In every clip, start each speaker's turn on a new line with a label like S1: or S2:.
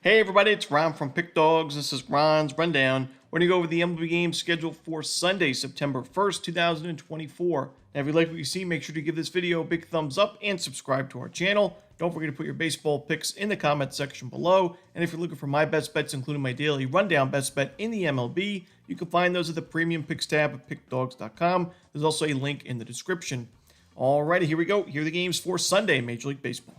S1: Hey everybody, it's Ron from Pick Dawgz. This is Ron's Rundown. We're going to go over the MLB games scheduled for Sunday, September 1st, 2024. Now, if you like what you see, make sure to give this video a big thumbs up and subscribe to our channel. Don't forget to put your baseball picks in the comment section below. And if you're looking for my best bets, including my daily rundown best bet in the MLB, you can find those at the Premium Picks tab at pickdawgz.com. There's also a link in the description. Alrighty, here we go. Here are the games for Sunday, Major League Baseball.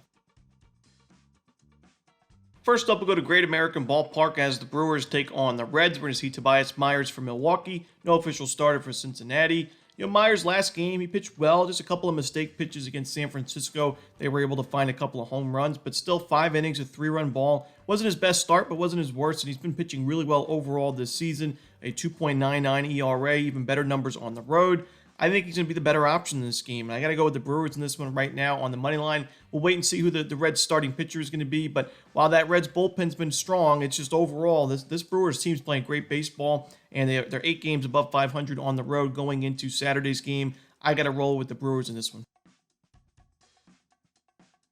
S1: First up, we'll go to Great American Ballpark as the Brewers take on the Reds. We're going to see Tobias Myers for Milwaukee. No official starter for Cincinnati. Myers' last game, he pitched well. Just a couple of mistake pitches against San Francisco. They were able to find a couple of home runs, but still 5 innings, a 3-run ball. Wasn't his best start, but wasn't his worst, and he's been pitching really well overall this season. A 2.99 ERA, even better numbers on the road. I think he's going to be the better option in this game. And I got to go with the Brewers in this one right now on the money line. We'll wait and see who the Reds starting pitcher is going to be. But while that Reds bullpen's been strong, it's just overall, this Brewers team's playing great baseball. And they're 8 games above 500 on the road going into Saturday's game. I got to roll with the Brewers in this one.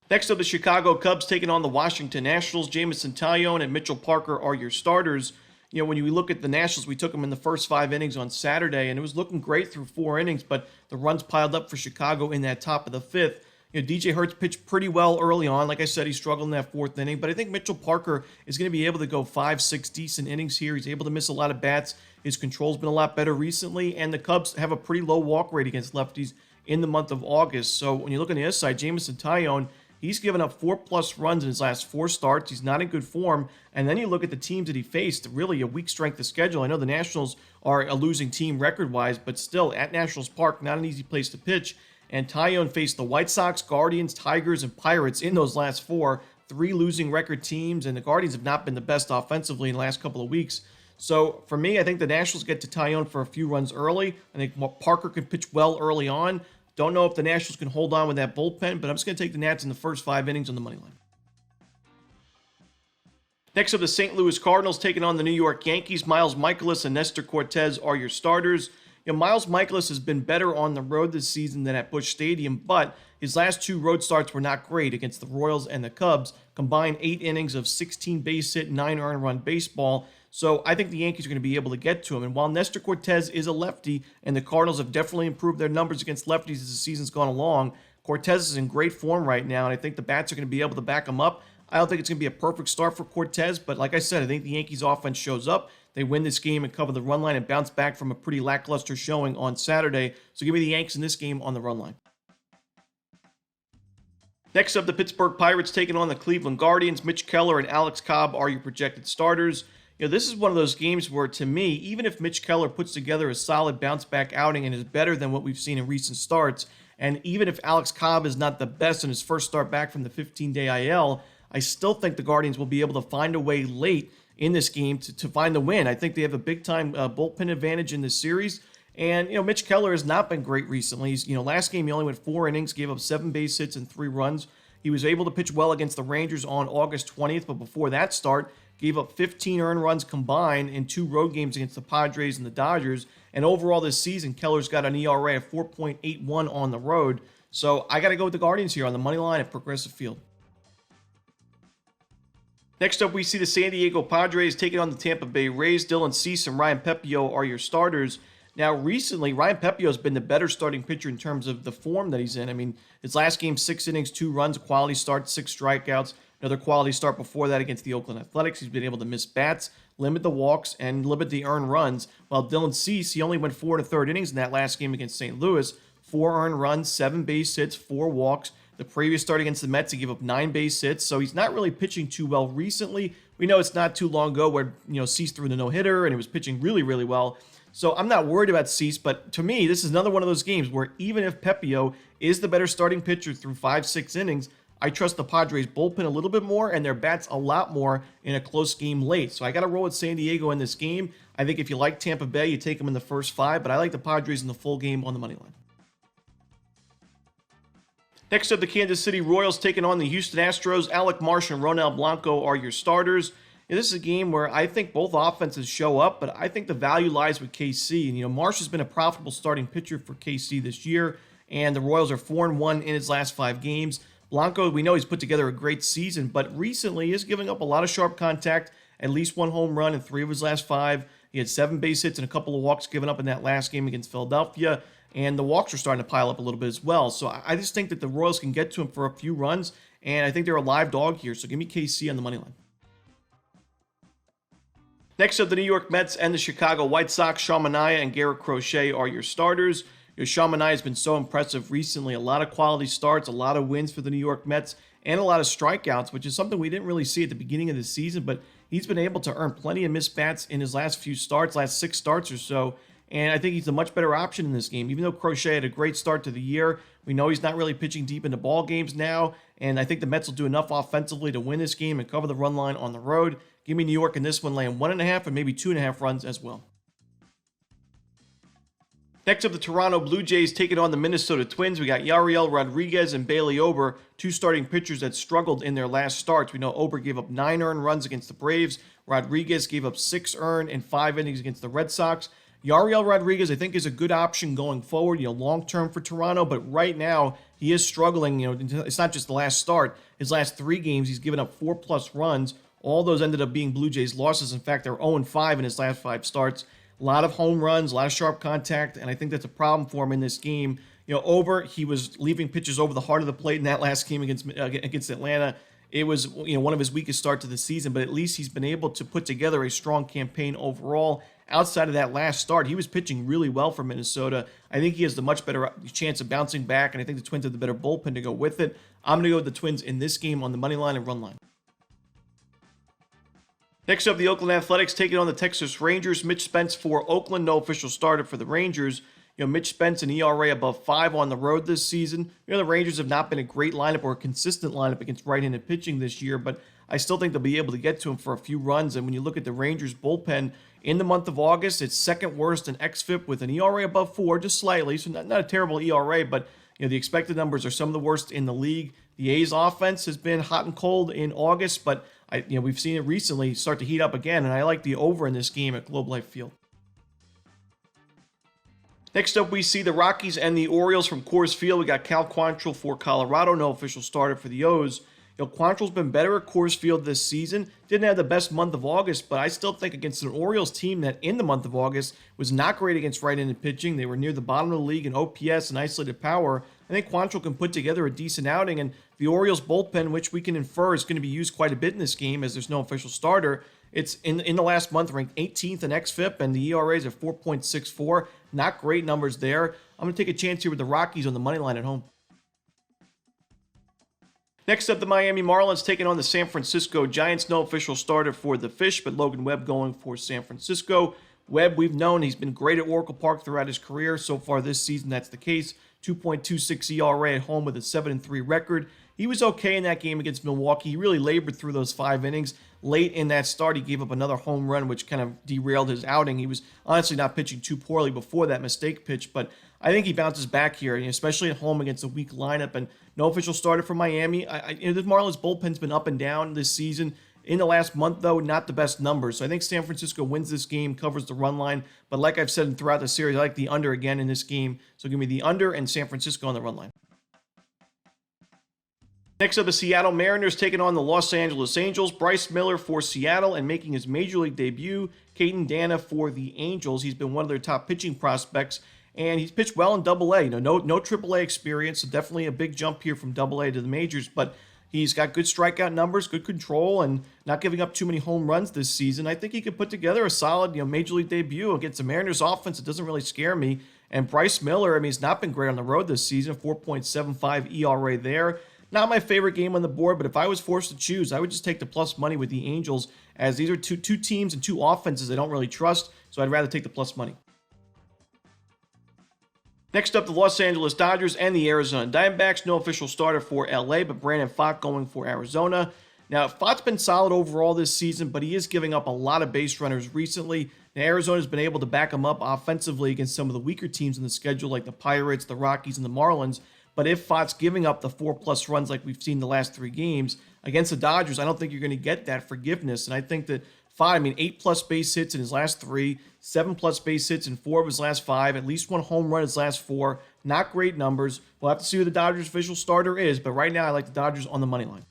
S1: Next up, the Chicago Cubs taking on the Washington Nationals. Jameson Taillon and Mitchell Parker are your starters. When you look at the Nationals, we took them in the first 5 innings on Saturday, and it was looking great through 4 innings, but the runs piled up for Chicago in that top of the 5th. DJ Hurts pitched pretty well early on. Like I said, he struggled in that 4th inning, but I think Mitchell Parker is going to be able to go 5-6 decent innings here. He's able to miss a lot of bats. His control's been a lot better recently, and the Cubs have a pretty low walk rate against lefties in the month of August. So when you look on the other side, Jameson Taillon, he's given up 4+ runs in his last 4 starts. He's not in good form. And then you look at the teams that he faced, really a weak strength of schedule. I know the Nationals are a losing team record-wise, but still, at Nationals Park, not an easy place to pitch. And Taillon faced the White Sox, Guardians, Tigers, and Pirates in those last 4, 3 losing record teams. And the Guardians have not been the best offensively in the last couple of weeks. So for me, I think the Nationals get to Taillon for a few runs early. I think Parker can pitch well early on. Don't know if the Nationals can hold on with that bullpen, but I'm just going to take the Nats in the first 5 innings on the money line. Next up, the St. Louis Cardinals taking on the New York Yankees. Miles Mikolas and Nestor Cortes are your starters. Miles Mikolas has been better on the road this season than at Busch Stadium, but his last 2 road starts were not great against the Royals and the Cubs. Combined 8 innings of 16 base hit, 9 earned run baseball. So I think the Yankees are going to be able to get to him. And while Nestor Cortes is a lefty, and the Cardinals have definitely improved their numbers against lefties as the season's gone along, Cortes is in great form right now, and I think the bats are going to be able to back him up. I don't think it's going to be a perfect start for Cortes, but like I said, I think the Yankees offense shows up. They win this game and cover the run line and bounce back from a pretty lackluster showing on Saturday. So give me the Yanks in this game on the run line. Next up, the Pittsburgh Pirates taking on the Cleveland Guardians. Mitch Keller and Alex Cobb are your projected starters. This is one of those games where, to me, even if Mitch Keller puts together a solid bounce-back outing and is better than what we've seen in recent starts, and even if Alex Cobb is not the best in his first start back from the 15-day IL, I still think the Guardians will be able to find a way late in this game to find the win. I think they have a big-time bullpen advantage in this series. And, Mitch Keller has not been great recently. He's, last game he only went 4 innings, gave up 7 base hits and 3 runs. He was able to pitch well against the Rangers on August 20th, but before that start, gave up 15 earned runs combined in 2 road games against the Padres and the Dodgers. And overall this season, Keller's got an ERA of 4.81 on the road. So I got to go with the Guardians here on the money line at Progressive Field. Next up, we see the San Diego Padres taking on the Tampa Bay Rays. Dylan Cease and Ryan Pepiot are your starters. Now, recently, Ryan Pepiot has been the better starting pitcher in terms of the form that he's in. I mean, his last game, 6 innings, 2 runs, a quality start, 6 strikeouts. Another quality start before that against the Oakland Athletics. He's been able to miss bats, limit the walks, and limit the earned runs. While Dylan Cease, he only went 4 1/3 innings in that last game against St. Louis. 4 earned runs, 7 base hits, 4 walks. The previous start against the Mets, he gave up 9 base hits, so he's not really pitching too well recently. We know it's not too long ago where, Cease threw the no-hitter, and he was pitching really, really well. So I'm not worried about Cease, but to me, this is another one of those games where even if Pepiot is the better starting pitcher through 5-6 innings, I trust the Padres bullpen a little bit more and their bats a lot more in a close game late. So I got to roll with San Diego in this game. I think if you like Tampa Bay, you take them in the first 5, but I like the Padres in the full game on the money line. Next up, the Kansas City Royals taking on the Houston Astros. Alec Marsh and Ronel Blanco are your starters. This is a game where I think both offenses show up, but I think the value lies with KC. And, Marsh has been a profitable starting pitcher for KC this year, and the Royals are 4-1 in his last 5 games. Blanco, we know he's put together a great season, but recently is giving up a lot of sharp contact, at least one home run in 3 of his last 5. He had 7 base hits and a couple of walks given up in that last game against Philadelphia, and the walks are starting to pile up a little bit as well. So I just think that the Royals can get to him for a few runs, and I think they're a live dog here, so give me KC on the money line. Next up, the New York Mets and the Chicago White Sox. Sean Manaea and Garrett Crochet are your starters. Sean Manaea has been so impressive recently. A lot of quality starts, a lot of wins for the New York Mets, and a lot of strikeouts, which is something we didn't really see at the beginning of the season, but he's been able to earn plenty of missed bats in his last 6 starts or so, and I think he's a much better option in this game. Even though Crochet had a great start to the year, we know he's not really pitching deep into ball games now, and I think the Mets will do enough offensively to win this game and cover the run line on the road. Give me New York in this one, laying 1.5 and maybe 2.5 runs as well. Next up, the Toronto Blue Jays taking on the Minnesota Twins. We got Yariel Rodriguez and Bailey Ober, 2 starting pitchers that struggled in their last starts. We know Ober gave up 9 earned runs against the Braves. Rodriguez gave up 6 earned in 5 innings against the Red Sox. Yariel Rodriguez, I think, is a good option going forward, long-term for Toronto, but right now he is struggling. It's not just the last start. His last 3 games, he's given up 4+ runs. All those ended up being Blue Jays losses. In fact, they're 0-5 in his last 5 starts. A lot of home runs, a lot of sharp contact, and I think that's a problem for him in this game. Ober, he was leaving pitches over the heart of the plate in that last game against Atlanta. It was one of his weakest starts of the season, but at least he's been able to put together a strong campaign overall. Outside of that last start, he was pitching really well for Minnesota. I think he has the much better chance of bouncing back, and I think the Twins have the better bullpen to go with it. I'm going to go with the Twins in this game on the money line and run line. Next up, the Oakland Athletics taking on the Texas Rangers. Mitch Spence for Oakland, no official starter for the Rangers. Mitch Spence, an ERA above 5 on the road this season. The Rangers have not been a great lineup or a consistent lineup against right-handed pitching this year, but I still think they'll be able to get to him for a few runs. And when you look at the Rangers bullpen in the month of August, it's second worst in xFIP with an ERA above 4, just slightly. So not a terrible ERA, but the expected numbers are some of the worst in the league. The A's offense has been hot and cold in August, but we've seen it recently start to heat up again, and I like the over in this game at Globe Life Field. Next up, we see the Rockies and the Orioles from Coors Field. We got Cal Quantrill for Colorado, no official starter for the O's. Quantrill's been better at Coors Field this season. Didn't have the best month of August, but I still think against an Orioles team that in the month of August was not great against right-handed pitching. They were near the bottom of the league in OPS and isolated power. I think Quantrill can put together a decent outing, and the Orioles bullpen, which we can infer is going to be used quite a bit in this game as there's no official starter. It's in the last month ranked 18th in xFIP, and the ERA is at 4.64. Not great numbers there. I'm going to take a chance here with the Rockies on the money line at home. Next up, the Miami Marlins taking on the San Francisco Giants. No official starter for the Fish, but Logan Webb going for San Francisco. Webb, we've known he's been great at Oracle Park throughout his career. So far this season, that's the case. 2.26 ERA at home with a 7-3 record. He was okay in that game against Milwaukee. He really labored through those 5 innings. Late in that start, he gave up another home run, which kind of derailed his outing. He was honestly not pitching too poorly before that mistake pitch, but I think he bounces back here, especially at home against a weak lineup. And no official starter for Miami. The Marlins bullpen's been up and down this season. In the last month, though, not the best numbers. So I think San Francisco wins this game, covers the run line. But like I've said throughout the series, I like the under again in this game. So give me the under and San Francisco on the run line. Next up, the Seattle Mariners taking on the Los Angeles Angels. Bryce Miller for Seattle and making his major league debut. Caden Dana for the Angels. He's been one of their top pitching prospects, and he's pitched well in Double-A. No Triple-A experience, so definitely a big jump here from Double-A to the majors, but he's got good strikeout numbers, good control, and not giving up too many home runs this season. I think he could put together a solid, major league debut against the Mariners offense. It doesn't really scare me. And Bryce Miller, he's not been great on the road this season. 4.75 ERA there. Not my favorite game on the board, but if I was forced to choose, I would just take the plus money with the Angels, as these are two teams and 2 offenses I don't really trust, so I'd rather take the plus money. Next up, the Los Angeles Dodgers and the Arizona Diamondbacks. No official starter for LA, but Brandon Pfaadt going for Arizona. Now, Pfaadt's been solid overall this season, but he is giving up a lot of base runners recently. Now, Arizona's been able to back him up offensively against some of the weaker teams in the schedule, like the Pirates, the Rockies, and the Marlins. But if Pfaadt's giving up the 4+ runs like we've seen the last 3 games against the Dodgers, I don't think you're going to get that forgiveness. And I think that Pfaadt, 8+ base hits in his last 3, 7+ base hits in 4 of his last 5, at least 1 home run in his last 4. Not great numbers. We'll have to see who the Dodgers' official starter is, but right now I like the Dodgers on the money line.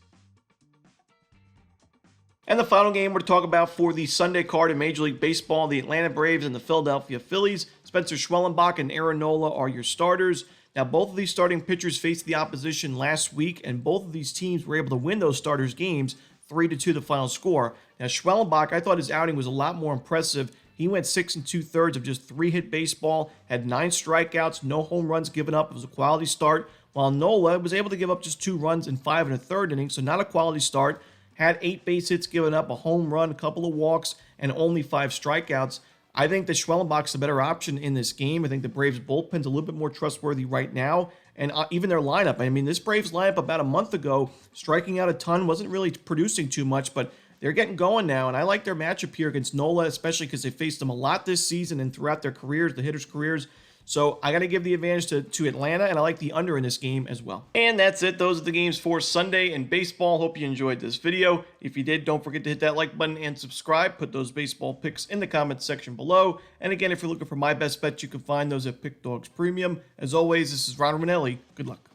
S1: And the final game we're to talk about for the Sunday card in Major League Baseball, the Atlanta Braves and the Philadelphia Phillies. Spencer Schwellenbach and Aaron Nola are your starters. Now, both of these starting pitchers faced the opposition last week, and both of these teams were able to win those starters' games 3-2 the final score. Now, Schwellenbach, I thought his outing was a lot more impressive. He went 6 2/3 of just 3-hit baseball, had 9 strikeouts, no home runs given up. It was a quality start, while Nola was able to give up just 2 runs in 5 1/3 innings, so not a quality start. Had 8 base hits given up, a home run, a couple of walks, and only 5 strikeouts. I think that Schwellenbach's the better option in this game. I think the Braves' bullpen's a little bit more trustworthy right now, and even their lineup. I mean, this Braves lineup about a month ago, striking out a ton, wasn't really producing too much, but they're getting going now, and I like their matchup here against Nola, especially because they faced them a lot this season and throughout their careers, the hitters' careers. So I got to give the advantage to Atlanta, and I like the under in this game as well. And that's it. Those are the games for Sunday in baseball. Hope you enjoyed this video. If you did, don't forget to hit that like button and subscribe. Put those baseball picks in the comments section below. And again, if you're looking for my best bets, you can find those at Pickdawgz Premium. As always, this is Ron Romanelli. Good luck.